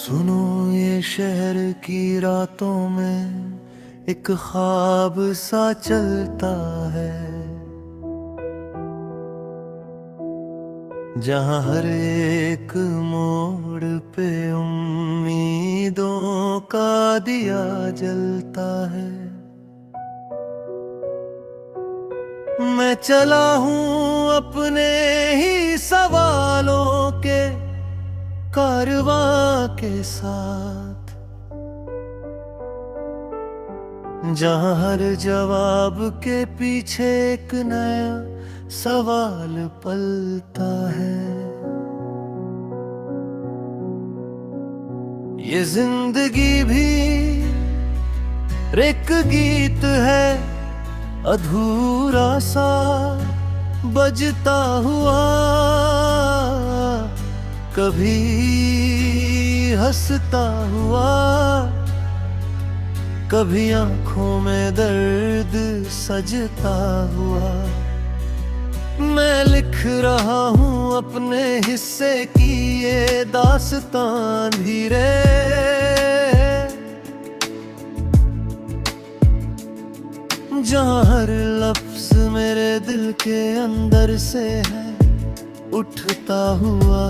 सुनो ये शहर की रातों में एक ख्वाब सा चलता है, जहाँ हर एक मोड़ पे उम्मीदों का दिया जलता है। मैं चला हूँ अपने ही सवालों के कारवां के साथ, जहाँ हर जवाब के पीछे एक नया सवाल पलता है। ये जिंदगी भी एक गीत है अधूरा सा बजता हुआ, कभी हंसता हुआ, कभी आंखों में दर्द सजता हुआ। मैं लिख रहा हूँ अपने हिस्से की ये दास्तां धीरे, जहाँ हर लफ्ज मेरे दिल के अंदर से है उठता हुआ।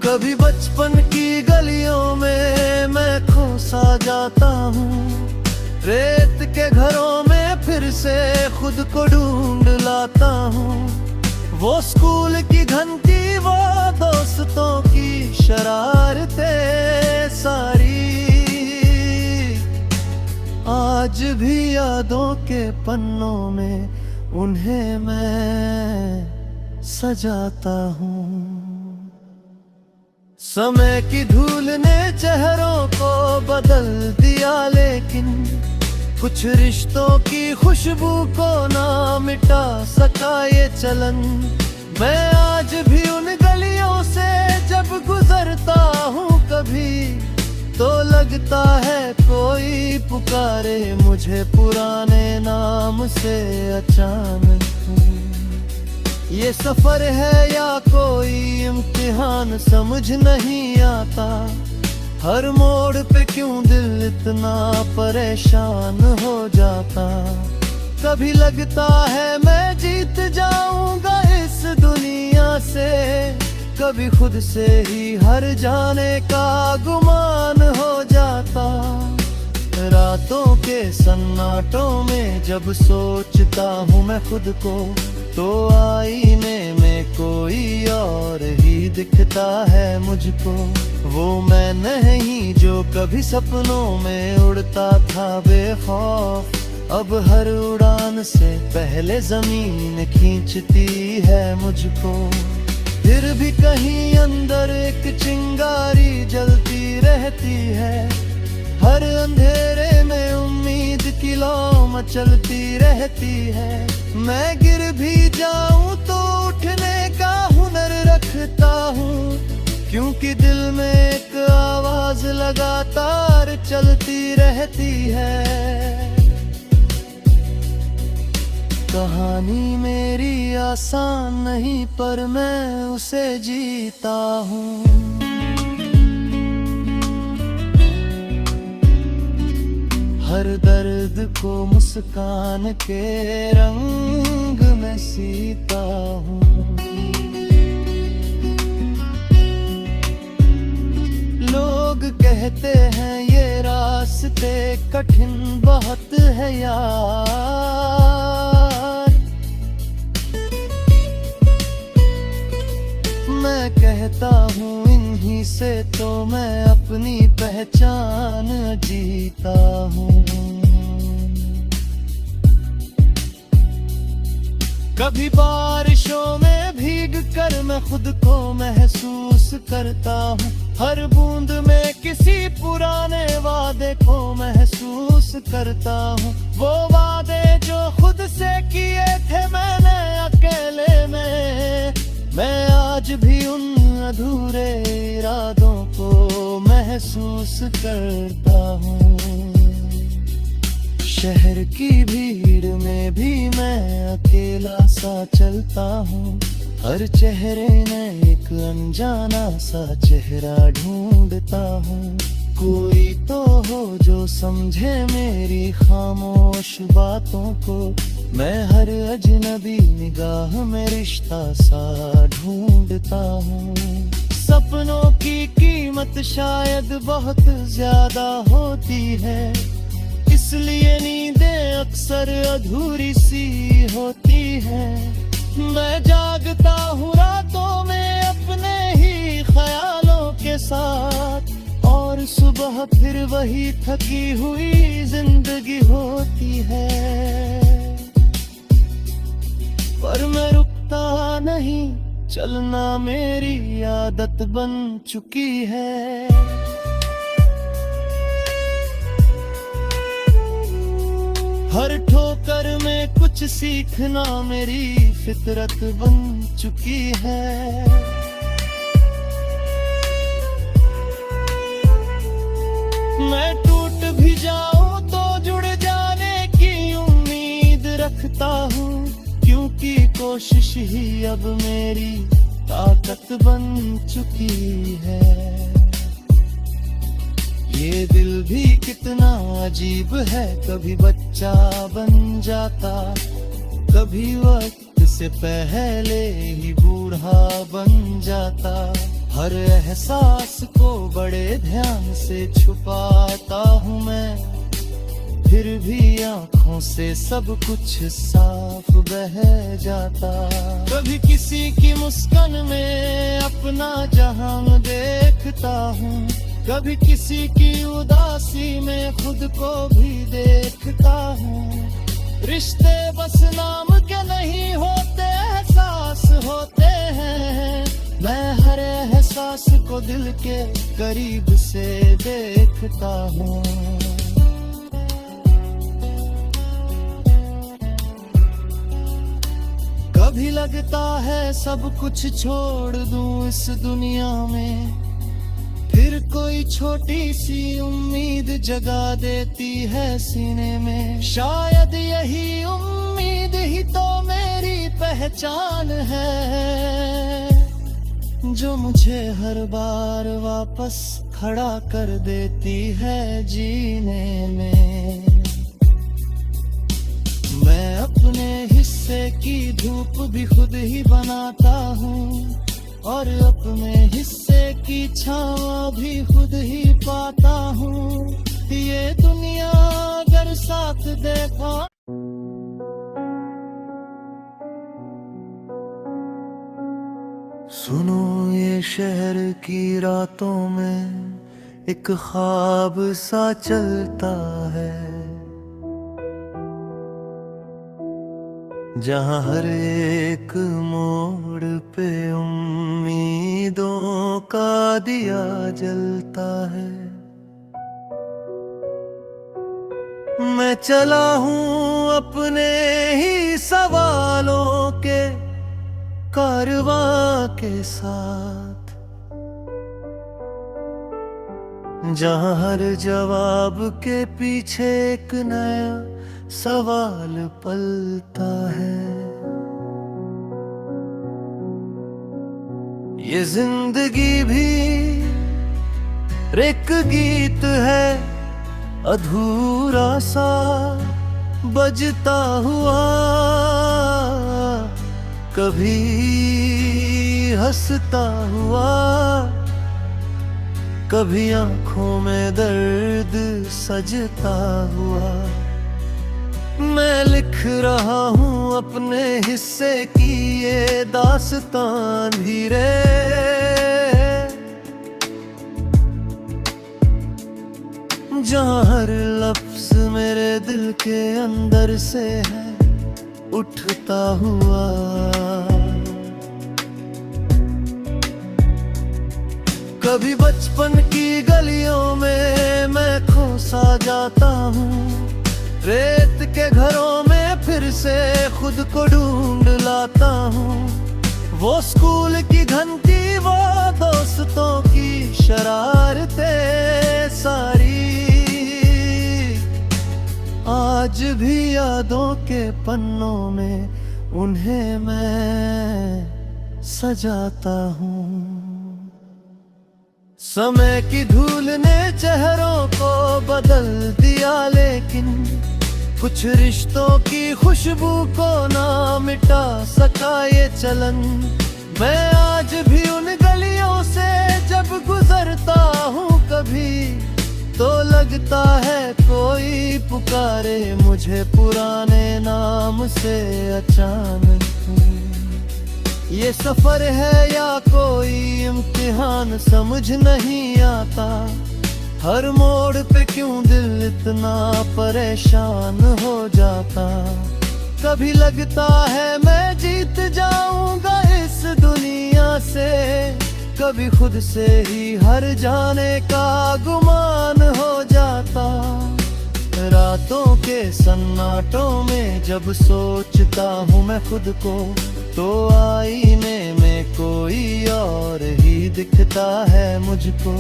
कभी बचपन की गलियों में मैं खो सा जाता हूँ, रेत के घरों में फिर से खुद को ढूंढ लाता हूँ। वो स्कूल की घंटी, वो दोस्तों की शरारतें सारी आज भी यादों के पन्नों में उन्हें मैं सजाता हूँ। समय की धूल ने चेहरों को बदल दिया, लेकिन कुछ रिश्तों की खुशबू को ना मिटा सका ये चलन। मैं आज भी उन गलियों से जब गुजरता हूँ कभी, तो लगता है कोई पुकारे मुझे पुराने नाम से अचानक। ये सफर है या कोई इम्तिहान समझ नहीं आता, हर मोड़ पे क्यों दिल इतना परेशान हो जाता। कभी लगता है मैं जीत जाऊंगा इस दुनिया से, कभी खुद से ही हर जाने का गुमान हो जाता। रातों के सन्नाटों में जब सोचता हूँ मैं खुद को, तो आईने में कोई और ही दिखता है मुझको। वो मैं नहीं जो कभी सपनों में उड़ता था बेखौफ, अब हर उड़ान से पहले जमीन खींचती है मुझको। फिर भी कहीं अंदर एक चिंगारी जलती रहती है, हर अंधेरे में उम्मीद की लौ मचलती रहती है। मैं गिर भी जाऊं तो उठने का हुनर रखता हूँ, क्योंकि दिल में एक आवाज लगातार चलती रहती है। कहानी मेरी आसान नहीं पर मैं उसे जीता हूँ। हर दर्द को मुस्कान के रंग में सीता हूँ। लोग कहते हैं ये रास्ते कठिन बहुत है यार, मैं कहता हूँ इन्हीं से तो मैं अपनी पहचान जीता हूँ। कभी बारिशों में भीग कर मैं खुद को महसूस करता हूँ, हर बूंद में किसी पुराने वादे को महसूस करता हूँ। वो वादे जो खुद से किए थे मैंने अकेले में, मैं आज भी उन अधूरे इरादों को महसूस करता हूँ। शहर की भीड़ में भी मैं अकेला सा चलता हूँ, हर चेहरे में एक अनजाना सा चेहरा ढूंढता हूँ। कोई तो हो जो समझे मेरी खामोश बातों को। मैं हर अजनबी निगाह में रिश्ता सा ढूंढता हूँ। सपनों की कीमत शायद बहुत ज्यादा होती है, इसलिए नींदें अक्सर अधूरी सी होती है। मैं जागता हूँ रातों में अपने ही ख्यालों के साथ, और सुबह फिर वही थकी हुई जिंदगी होती है। पर मैं रुकता नहीं, चलना मेरी आदत बन चुकी है। हर ठोकर में कुछ सीखना मेरी फितरत बन चुकी है। मैं टूट भी जाऊं तो जुड़ जाने की उम्मीद रखता हूँ, क्योंकि कोशिश ही अब मेरी ताकत बन चुकी है। ये दिल भी कितना अजीब है, कभी बच्चा बन जाता, कभी वक्त से पहले ही बूढ़ा बन जाता। हर एहसास को बड़े ध्यान से छुपाता हूँ मैं, फिर भी आँखों से सब कुछ साफ बह जाता। कभी किसी की मुस्कान में अपना जहां देखता हूँ, कभी किसी की उदासी में खुद को भी देखता हूँ। रिश्ते बस नाम के नहीं होते, एहसास होते हैं। मैं हर एहसास को दिल के करीब से देखता हूँ। कभी लगता है सब कुछ छोड़ दूं इस दुनिया में, फिर कोई छोटी सी उम्मीद जगा देती है सीने में। शायद यही उम्मीद ही तो मेरी पहचान है, जो मुझे हर बार वापस खड़ा कर देती है जीने में। मैं अपने हिस्से की धूप भी खुद ही बनाता हूँ, और अपने हिस्से की छाँव भी खुद ही पाता हूँ। ये दुनिया अगर साथ देखा। सुनो ये शहर की रातों में एक ख्वाब सा चलता है, जहाँ हर एक मोड़ पे उम्मीदों का दिया जलता है। मैं चला हूँ अपने ही सवालों के कारवां के साथ, जहाँ हर जवाब के पीछे एक नया सवाल पलता है। ये जिंदगी भी एक गीत है अधूरा सा बजता हुआ, कभी हंसता हुआ, कभी आंखों में दर्द सजता हुआ। मैं लिख रहा हूँ अपने हिस्से की ये दास्तान धीरे, जहाँ हर लफ्ज मेरे दिल के अंदर से है उठता हुआ। कभी बचपन की गलियों में मैं खो सा जाता हूँ, रेत के घरों में फिर से खुद को ढूंढ लाता हूँ। वो स्कूल की घंटी, वो दोस्तों की शरारतें सारी आज भी यादों के पन्नों में उन्हें मैं सजाता हूँ। समय की धूल ने चेहरों को बदल दिया, लेकिन कुछ रिश्तों की खुशबू को ना मिटा सका ये चलन। मैं आज भी उन गलियों से जब गुजरता हूँ कभी, तो लगता है कोई पुकारे मुझे पुराने नाम से अचानक। ये सफर है या कोई इम्तिहान समझ नहीं आता, हर मोड़ पे क्यों दिल इतना परेशान हो जाता। कभी लगता है मैं जीत जाऊंगा इस दुनिया से, कभी खुद से ही हर जाने का गुमान हो जाता। रातों के सन्नाटों में जब सोचता हूँ मैं खुद को, तो आईने में कोई और ही दिखता है मुझको।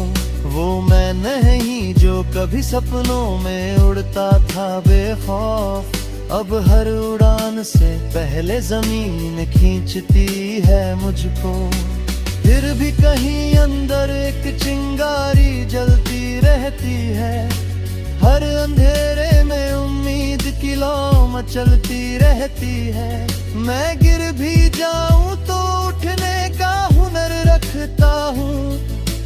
वो मैं नहीं जो कभी सपनों में उड़ता था बेखौफ, अब हर उड़ान से पहले जमीन खींचती है मुझको। फिर भी कहीं अंदर एक चिंगारी जलती रहती है, हर अंधेरे में उम्मीद की लौ मचलती रहती है। मैं गिर भी जाऊं तो उठने का हुनर रखता हूँ,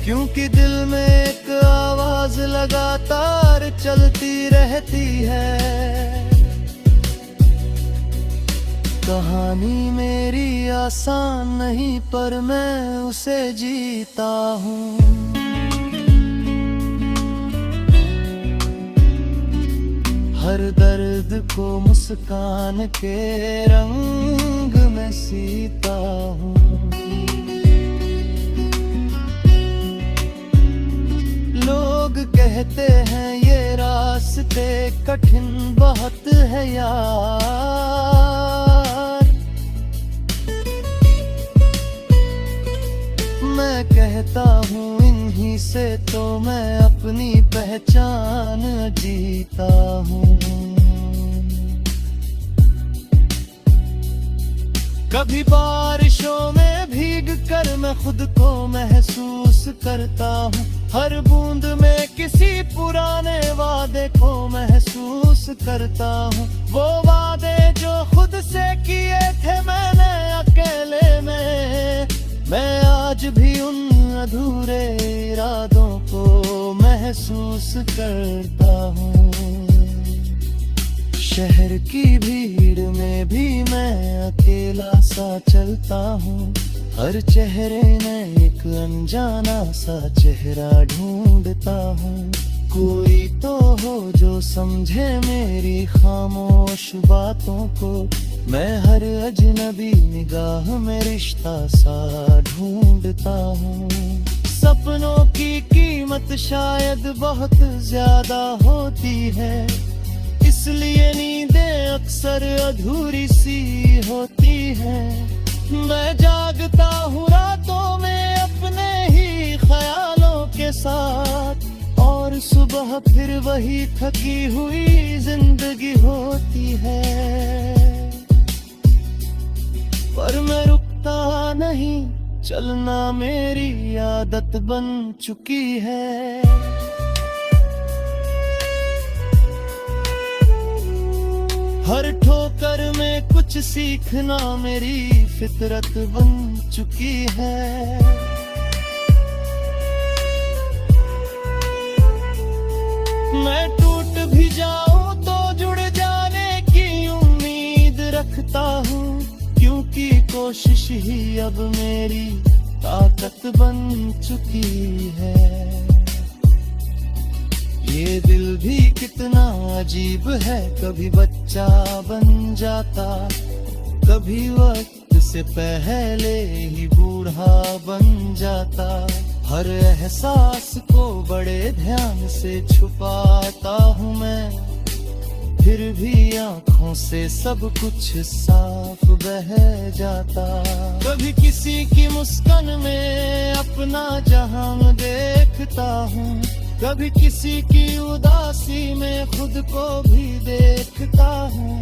क्योंकि दिल में एक आवाज लगातार चलती रहती है। कहानी मेरी आसान नहीं पर मैं उसे जीता हूँ। हर दर्द को मुस्कान के रंग में सीता हूँ। लोग कहते हैं ये रास्ते कठिन बहुत है यार, मैं कहता हूँ इन्हीं से तो मैं अपनी पहचान जीता हूँ। कभी बारिशों में भीग कर मैं खुद को महसूस करता हूँ, हर बूंद में किसी पुराने वादे को महसूस करता हूँ। वो वादे जो खुद से किए थे मैंने अकेले में, मैं आज भी उन अधूरे इरादों को महसूस करता हूँ। शहर की भीड़ में भी मैं अकेला सा चलता हूँ, हर चेहरे में एक अनजाना सा चेहरा ढूंढता हूँ। कोई तो हो जो समझे मेरी खामोश बातों को, मैं हर अजनबी निगाह में रिश्ता सा ढूंढता हूँ। सपनों की कीमत शायद बहुत ज्यादा होती है, इसलिए नींदें अक्सर अधूरी सी होती है। मैं जागता हूँ रातों में अपने ही ख्यालों के साथ, और सुबह फिर वही थकी हुई जिंदगी होती है। पर मैं रुकता नहीं, चलना मेरी आदत बन चुकी है। हर ठोकर में कुछ सीखना मेरी फितरत बन चुकी है। मैं टूट भी जाऊं तो जुड़ जाने की उम्मीद रखता हूँ, क्योंकि कोशिश ही अब मेरी ताकत बन चुकी है। ये दिल भी कितना अजीब है, कभी बच्चा बन जाता, कभी वक्त से पहले ही बूढ़ा बन जाता। हर एहसास को बड़े ध्यान से छुपाता हूँ मैं, फिर भी आँखों से सब कुछ साफ बह जाता। कभी किसी की मुस्कान में अपना जहां देखता हूँ, कभी किसी की उदासी में खुद को भी देखता हूँ।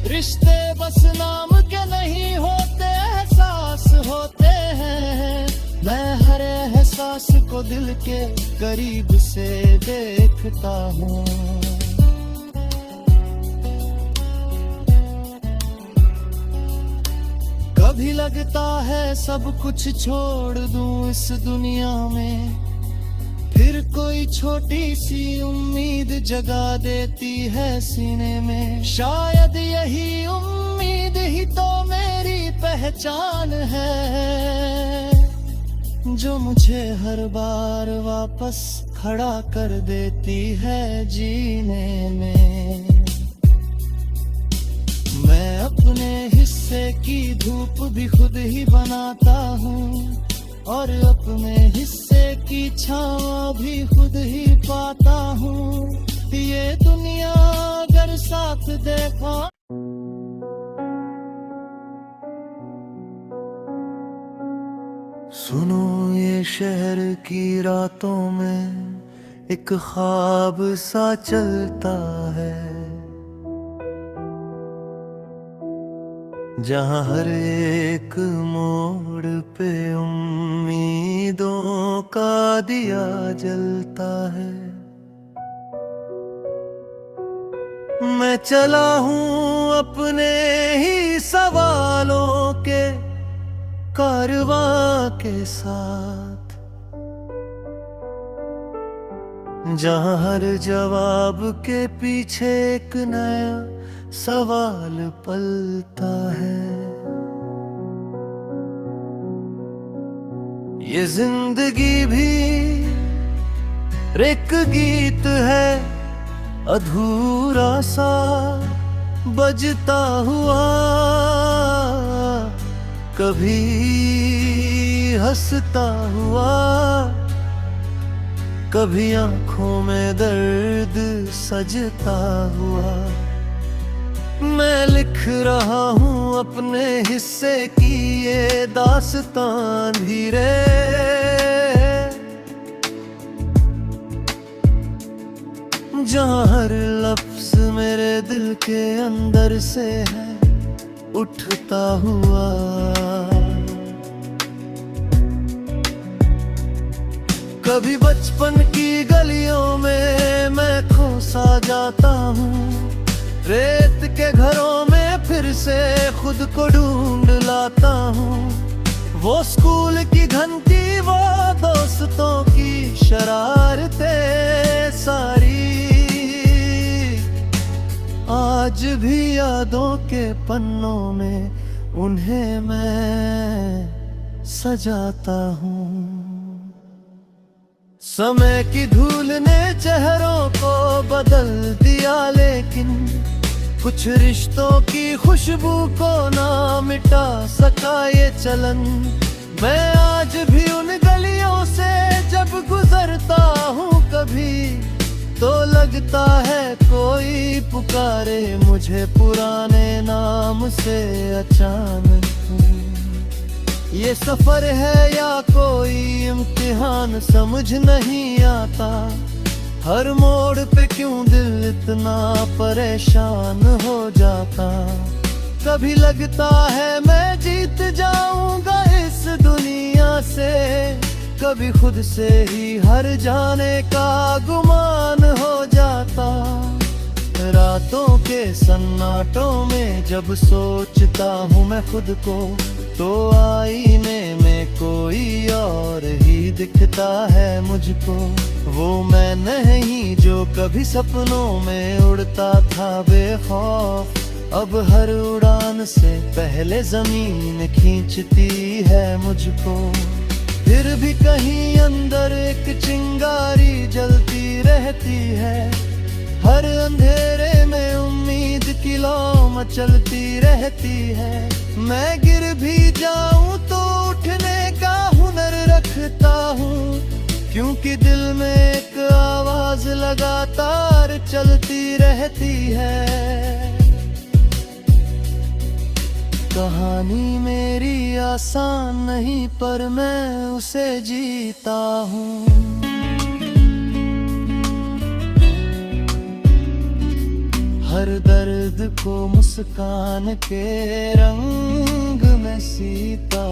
रिश्ते बस नाम के नहीं होते, एहसास होते मैं हर एहसास को दिल के करीब से देखता हूँ। कभी लगता है सब कुछ छोड़ दूं इस दुनिया में, फिर कोई छोटी सी उम्मीद जगा देती है सीने में। शायद यही उम्मीद ही तो मेरी पहचान है, जो मुझे हर बार वापस खड़ा कर देती है जीने में। मैं अपने हिस्से की धूप भी खुद ही बनाता हूँ, और अपने हिस्से की छाँव भी खुद ही पाता हूँ। ये दुनिया अगर साथ देखा। सुनो ये शहर की रातों में एक ख्वाब सा चलता है, जहाँ हर एक मोड़ पे उम्मीदों का दिया जलता है। मैं चला हूँ अपने ही सवालों के कारवां के साथ, जहाँ हर जवाब के पीछे एक नया सवाल पलता है। ये जिंदगी भी एक गीत है अधूरा सा बजता हुआ, कभी हंसता हुआ, कभी आंखों में दर्द सजता हुआ। मैं लिख रहा हूँ अपने हिस्से की ये दास्तां धीरे, जहाँ हर लफ्ज मेरे दिल के अंदर से है उठता हुआ। कभी बचपन की गलियों में मैं खो सा जाता हूँ, रेत के घरों में फिर से खुद को ढूंढ लाता हूँ। वो स्कूल की घंटी, वो दोस्तों की शरारतें सारी आज भी यादों के पन्नों में उन्हें मैं सजाता हूँ। समय की धूल ने चेहरों को बदल दिया, लेकिन कुछ रिश्तों की खुशबू को ना मिटा सका ये चलन। मैं आज भी उन गलियों से जब गुजरता हूँ कभी, तो लगता है कोई पुकारे मुझे पुराने नाम से अचानक। ये सफर है या कोई इम्तिहान समझ नहीं आता, हर मोड़ पे क्यों दिल इतना परेशान हो जाता। कभी लगता है मैं जीत जाऊंगा इस दुनिया से, कभी खुद से ही हर जाने का गुमान हो जाता। रातों के सन्नाटों में जब सोचता हूँ मैं खुद को, तो आईने में कोई और ही दिखता है मुझको। वो मैं नहीं जो कभी सपनों में उड़ता था बेखौफ, अब हर उड़ान से पहले जमीन खींचती है मुझको। फिर भी कहीं अंदर एक चिंगारी जलती रहती है, हर अंधेरे में उम्मीद की लौ मचलती रहती है। मैं गिर भी जाऊं तो उठने का हुनर रखता हूँ, क्योंकि दिल में एक आवाज लगातार चलती रहती है। कहानी मेरी आसान नहीं पर मैं उसे जीता हूँ। हर दर्द को मुस्कान के रंग में सीता